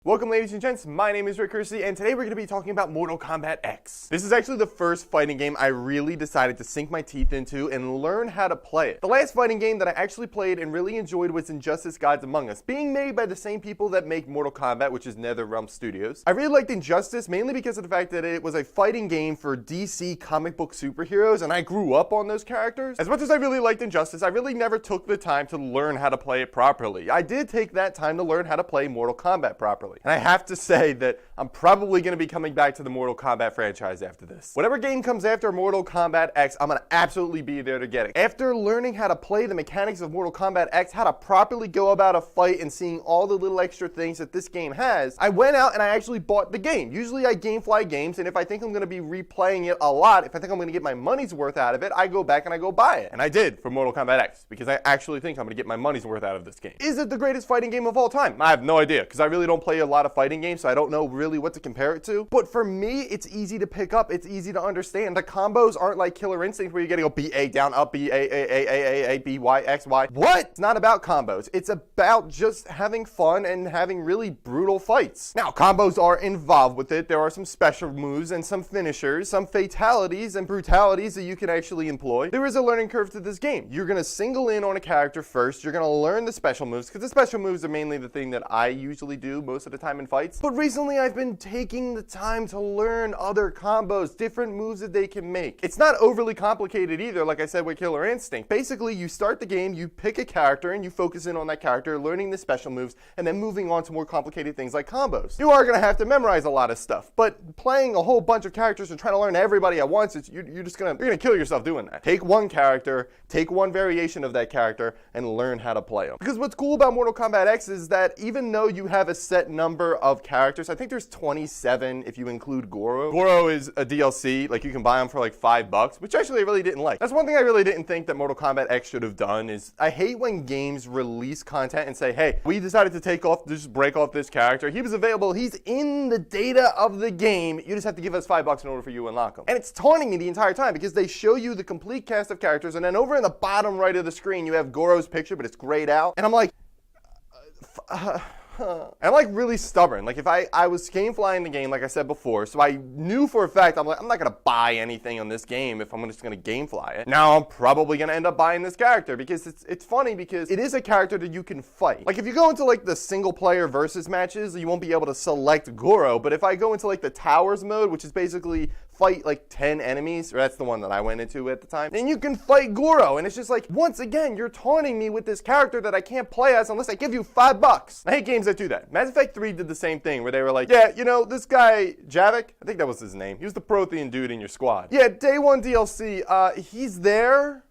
Welcome ladies and gents, my name is Curci, and today we're going to be talking about Mortal Kombat X. This is actually the first fighting game I really decided to sink my teeth into and learn how to play it. The last fighting game that I actually played and really enjoyed was Injustice Gods Among Us, being made by the same people that make Mortal Kombat, which is NetherRealm Studios. I really liked Injustice mainly because of the fact that it was a fighting game for DC comic book superheroes, and I grew up on those characters. As much as I really liked Injustice, I really never took the time to learn how to play it properly. I did take that time to learn how to play Mortal Kombat properly. And I have to say that I'm probably going to be coming back to the Mortal Kombat franchise after this. Whatever game comes after Mortal Kombat X, I'm going to absolutely be there to get it. After learning how to play the mechanics of Mortal Kombat X, how to properly go about a fight, and seeing all the little extra things that this game has, I went out and I actually bought the game. Usually I gamefly games, and if I think I'm going to be replaying it a lot, if I think I'm going to get my money's worth out of it, I go back and I go buy it. And I did for Mortal Kombat X, because I actually think I'm going to get my money's worth out of this game. Is it the greatest fighting game of all time? I have no idea, because I really don't play a lot of fighting games, so I don't know really what to compare it to. But for me, it's easy to pick up. It's easy to understand. The combos aren't like Killer Instinct where you gotta go B-A, down, up, B-A, B-Y, X, Y. What? It's not about combos. It's about just having fun and having really brutal fights. Now, combos are involved with it. There are some special moves and some finishers, some fatalities and brutalities that you can actually employ. There is a learning curve to this game. You're gonna single in on a character first. You're gonna learn the special moves, because the special moves are mainly the thing that I usually do most of the time in fights. But recently I've been taking the time to learn other combos, different moves that they can make. It's not overly complicated either, like I said with Killer Instinct. Basically, you start the game, you pick a character, and you focus in on that character, learning the special moves, and then moving on to more complicated things like combos. You are going to have to memorize a lot of stuff, but playing a whole bunch of characters and trying to learn everybody at once, you're gonna kill yourself doing that. Take one character, take one variation of that character, and learn how to play them. Because what's cool about Mortal Kombat X is that even though you have a set number of characters, I think there's 27 if you include Goro. Goro is a DLC, like you can buy them for like $5, which actually I really didn't like. That's one thing I really didn't think that Mortal Kombat X should have done. Is I hate when games release content and say, hey, we decided to just break off this character. He was available, he's in the data of the game, you just have to give us $5 in order for you to unlock him. And it's taunting me the entire time because they show you the complete cast of characters, and then over in the bottom right of the screen you have Goro's picture, but it's grayed out, and I'm like, and I'm like really stubborn. Like if I was game flying the game, like I said before, so I knew for a fact, I'm like, I'm not gonna buy anything on this game if I'm just gonna game fly it. Now I'm probably gonna end up buying this character because it's funny because it is a character that you can fight. Like if you go into like the single player versus matches, you won't be able to select Goro, but if I go into like the towers mode, which is basically fight like 10 enemies, or that's the one that I went into at the time, then you can fight Goro. And it's just like, once again, you're taunting me with this character that I can't play as unless I give you $5. I hate games that do that. Mass Effect 3 did the same thing where they were like, yeah, you know, this guy, Javik, I think that was his name. He was the Prothean dude in your squad. Yeah, day one DLC, he's there.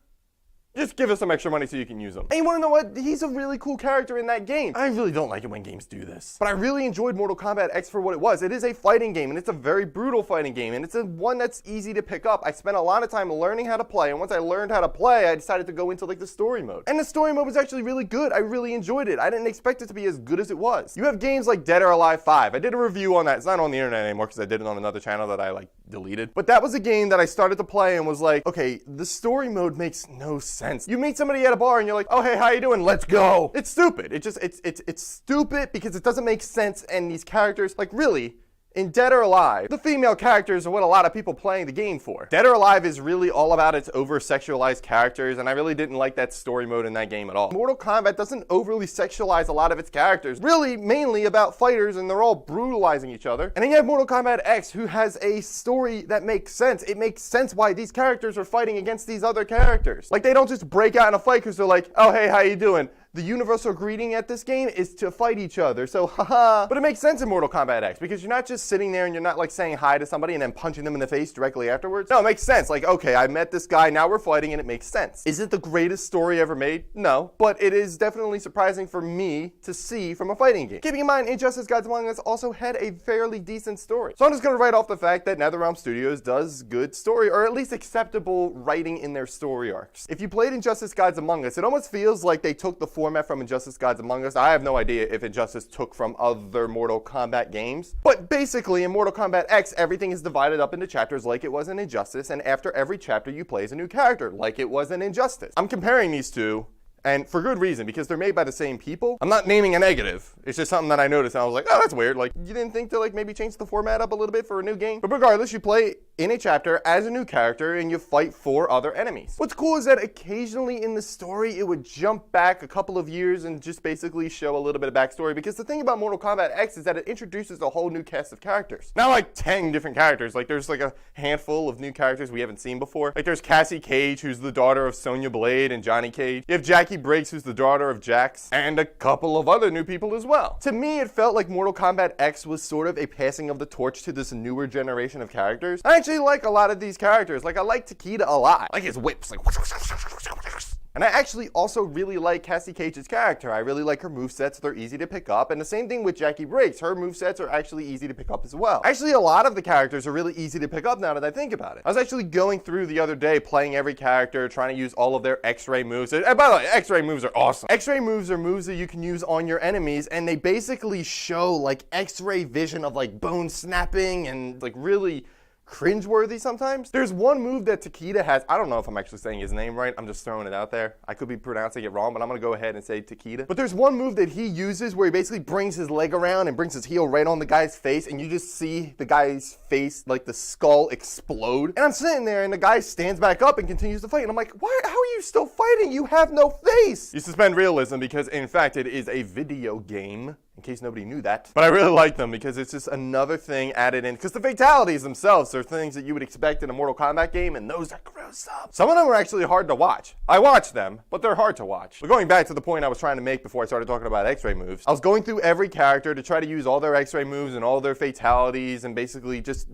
Just give us some extra money so you can use him. And you want to know what? He's a really cool character in that game. I really don't like it when games do this. But I really enjoyed Mortal Kombat X for what it was. It is a fighting game, and it's a very brutal fighting game, and it's one that's easy to pick up. I spent a lot of time learning how to play, and once I learned how to play, I decided to go into like the story mode. And the story mode was actually really good. I really enjoyed it. I didn't expect it to be as good as it was. You have games like Dead or Alive 5. I did a review on that. It's not on the internet anymore because I did it on another channel that I like deleted. But that was a game that I started to play and was like, okay, the story mode makes no sense. You meet somebody at a bar and you're like, oh hey, how you doing? Let's go. It's stupid. It's stupid because it doesn't make sense, and these characters, like really, in Dead or Alive, the female characters are what a lot of people playing the game for. Dead or Alive is really all about its over-sexualized characters, and I really didn't like that story mode in that game at all. Mortal Kombat doesn't overly sexualize a lot of its characters, really mainly about fighters, and they're all brutalizing each other. And then you have Mortal Kombat X, who has a story that makes sense. It makes sense why these characters are fighting against these other characters. Like, they don't just break out in a fight because they're like, oh hey, how you doing? The universal greeting at this game is to fight each other, so haha. But it makes sense in Mortal Kombat X because you're not just sitting there and you're not like saying hi to somebody and then punching them in the face directly afterwards. No, it makes sense. Like, okay, I met this guy, now we're fighting, and it makes sense. Is it the greatest story ever made? No, but it is definitely surprising for me to see from a fighting game. Keeping in mind, Injustice Gods Among Us also had a fairly decent story. So I'm just gonna write off the fact that NetherRealm Studios does good story, or at least acceptable writing in their story arcs. If you played Injustice Gods Among Us, it almost feels like they took the format from Injustice Gods Among Us. I have no idea if Injustice took from other Mortal Kombat games, but basically in Mortal Kombat X, everything is divided up into chapters like it was in Injustice, and after every chapter you play as a new character, like it was in Injustice. I'm comparing these two, And for good reason, because they're made by the same people. I'm not naming a negative. It's just something that I noticed, and I was like, oh, that's weird. Like, you didn't think to, like, maybe change the format up a little bit for a new game? But regardless, you play in a chapter as a new character, and you fight 4 other enemies. What's cool is that occasionally in the story, it would jump back a couple of years and just basically show a little bit of backstory, because the thing about Mortal Kombat X is that it introduces a whole new cast of characters. Not like 10 different characters. Like, there's like a handful of new characters we haven't seen before. Like, there's Cassie Cage, who's the daughter of Sonya Blade and Johnny Cage. You have Jackie Briggs, who's the daughter of Jax, and a couple of other new people as well. To me, it felt like Mortal Kombat X was sort of a passing of the torch to this newer generation of characters. I actually like a lot of these characters. Like, I like Takeda a lot. I like his whips, like, and I actually also really like Cassie Cage's character. I really like her movesets. They're easy to pick up. And the same thing with Jackie Briggs. Her movesets are actually easy to pick up as well. Actually, a lot of the characters are really easy to pick up now that I think about it. I was actually going through the other day, playing every character, trying to use all of their X-ray moves. And by the way, X-ray moves are awesome. X-ray moves are moves that you can use on your enemies, and they basically show like X-ray vision of like bone snapping and like really cringeworthy sometimes. There's one move that Takeda has. I don't know if I'm actually saying his name right. I'm just throwing it out there. I could be pronouncing it wrong, but I'm going to go ahead and say Takeda. But there's one move that he uses where he basically brings his leg around and brings his heel right on the guy's face, and you just see the guy's face, like the skull, explode. And I'm sitting there, and the guy stands back up and continues to fight. And I'm like, why? How are you still fighting? You have no face. You suspend realism because, in fact, it is a video game. In case nobody knew that. But I really like them because it's just another thing added in. Because the fatalities themselves are things that you would expect in a Mortal Kombat game, and those are gruesome. Some of them are actually hard to watch. I watch them, but they're hard to watch. But going back to the point I was trying to make before I started talking about X-ray moves, I was going through every character to try to use all their X-ray moves and all their fatalities and basically just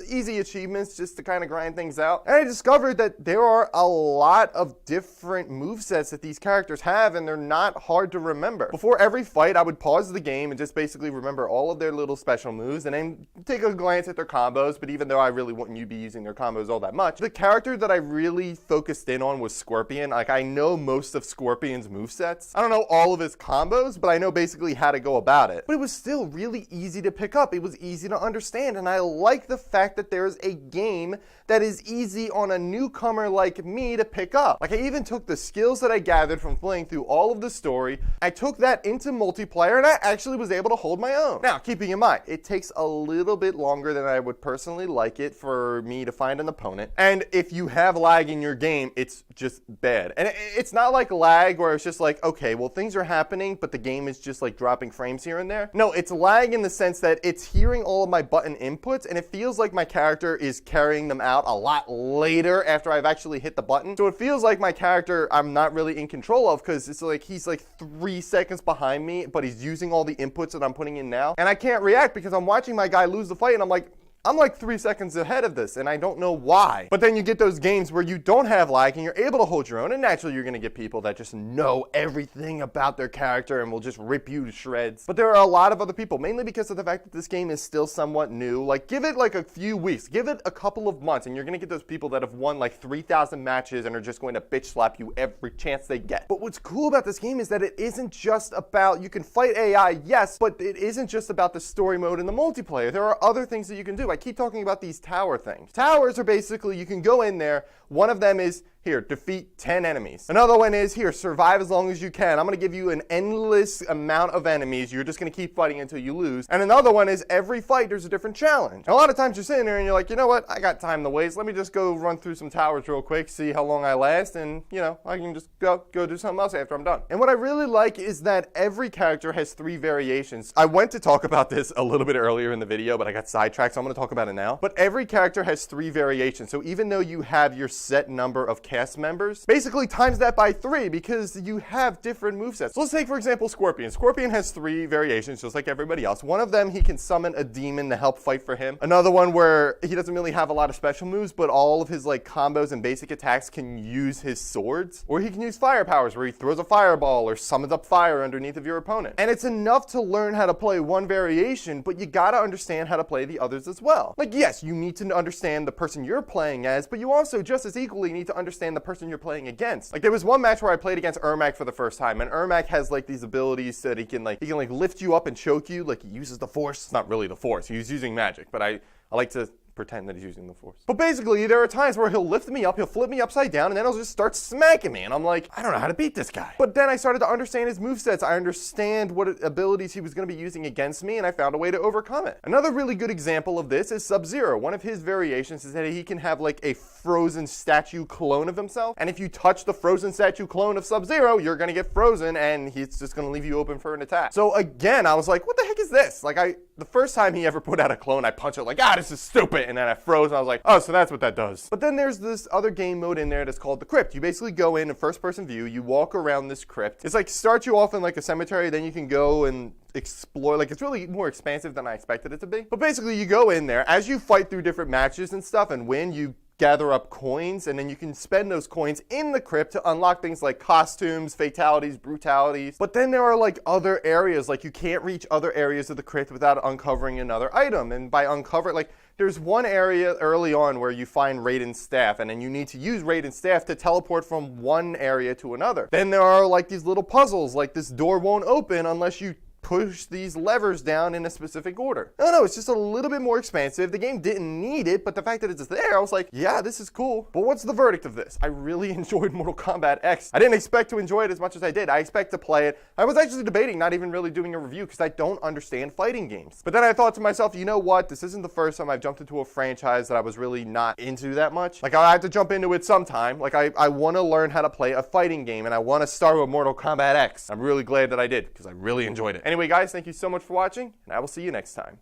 easy achievements just to kind of grind things out. And I discovered that there are a lot of different movesets that these characters have, and they're not hard to remember. Before every fight, I would pause the game and just basically remember all of their little special moves and then take a glance at their combos. But even though I really wouldn't be using their combos all that much, the character that I really focused in on was Scorpion. Like, I know most of Scorpion's movesets. I don't know all of his combos, but I know basically how to go about it. But it was still really easy to pick up. It was easy to understand, and I like the fact that there's a game that is easy on a newcomer like me to pick up. Like, I even took the skills that I gathered from playing through all of the story, I took that into multiplayer, and I actually was able to hold my own. Now, keeping in mind, it takes a little bit longer than I would personally like it for me to find an opponent. And if you have lag in your game, it's just bad. And it's not like lag where it's just like, okay, well, things are happening, but the game is just like dropping frames here and there. No, it's lag in the sense that it's hearing all of my button inputs, and it feels like my character is carrying them out a lot later after I've actually hit the button. So it feels like my character I'm not really in control of, because it's like he's like 3 seconds behind me, but he's using all the inputs that I'm putting in now. And I can't react because I'm watching my guy lose the fight, and I'm like 3 seconds ahead of this, and I don't know why. But then you get those games where you don't have lag and you're able to hold your own, and naturally you're going to get people that just know everything about their character and will just rip you to shreds. But there are a lot of other people, mainly because of the fact that this game is still somewhat new. Like, give it like a few weeks, give it a couple of months, and you're going to get those people that have won like 3,000 matches and are just going to bitch slap you every chance they get. But what's cool about this game is that it isn't just about, you can fight AI, yes, but it isn't just about the story mode and the multiplayer. There are other things that you can do. I keep talking about these tower things. Towers are basically, you can go in there. One of them is, here, defeat 10 enemies. Another one is, here, survive as long as you can. I'm going to give you an endless amount of enemies. You're just going to keep fighting until you lose. And another one is, every fight, there's a different challenge. And a lot of times you're sitting there and you're like, you know what? I got time to waste. Let me just go run through some towers real quick, see how long I last, and, you know, I can just go do something else after I'm done. And what I really like is that every character has 3 variations. I went to talk about this a little bit earlier in the video, but I got sidetracked, so I'm going to talk about it now. But every character has 3 variations. So even though you have your set number of cast members, basically times that by 3 because you have different movesets. So let's take, for example, Scorpion. Scorpion has 3 variations, just like everybody else. One of them, he can summon a demon to help fight for him. Another one where he doesn't really have a lot of special moves, but all of his like combos and basic attacks can use his swords. Or he can use fire powers, where he throws a fireball or summons up fire underneath of your opponent. And it's enough to learn how to play one variation, but you gotta understand how to play the others as well. Like, yes, you need to understand the person you're playing as, but you also just as equally need to understand the person you're playing against. Like, there was one match where I played against Ermac for the first time, and Ermac has like these abilities that he can lift you up and choke you. Like, he uses the force. It's not really the force, he's using magic, but I like to pretend that he's using the Force. But basically, there are times where he'll lift me up, he'll flip me upside down, and then he'll just start smacking me. And I'm like, I don't know how to beat this guy. But then I started to understand his movesets. I understand what abilities he was going to be using against me, and I found a way to overcome it. Another really good example of this is SubZero. One of his variations is that he can have like a frozen statue clone of himself. And if you touch the frozen statue clone of SubZero, you're going to get frozen, and he's just going to leave you open for an attack. So again, I was like, what the heck is this? Like, the first time he ever put out a clone, I punched it like, this is stupid. And then I froze, and I was like, oh, so that's what that does. But then there's this other game mode in there that's called the Crypt. You basically go in first-person view, you walk around this crypt. It's like, starts you off in like a cemetery, then you can go and explore. Like, it's really more expansive than I expected it to be. But basically, you go in there, as you fight through different matches and stuff and win, you gather up coins, and then you can spend those coins in the crypt to unlock things like costumes, fatalities, brutalities. But then there are like other areas, like you can't reach other areas of the crypt without uncovering another item. And by uncover, like, there's one area early on where you find Raiden's staff, and then you need to use Raiden's staff to teleport from one area to another. Then there are like these little puzzles, like this door won't open unless you push these levers down in a specific order. I don't know, it's just a little bit more expansive. The game didn't need it, but the fact that it's there, I was like, yeah, this is cool. But what's the verdict of this? I really enjoyed Mortal Kombat X. I didn't expect to enjoy it as much as I did. I expect to play it. I was actually debating not even really doing a review because I don't understand fighting games. But then I thought to myself, you know what? This isn't the first time I've jumped into a franchise that I was really not into that much. Like, I have to jump into it sometime. Like, I want to learn how to play a fighting game, and I want to start with Mortal Kombat X. I'm really glad that I did because I really enjoyed it. Anyway, guys, thank you so much for watching, and I will see you next time.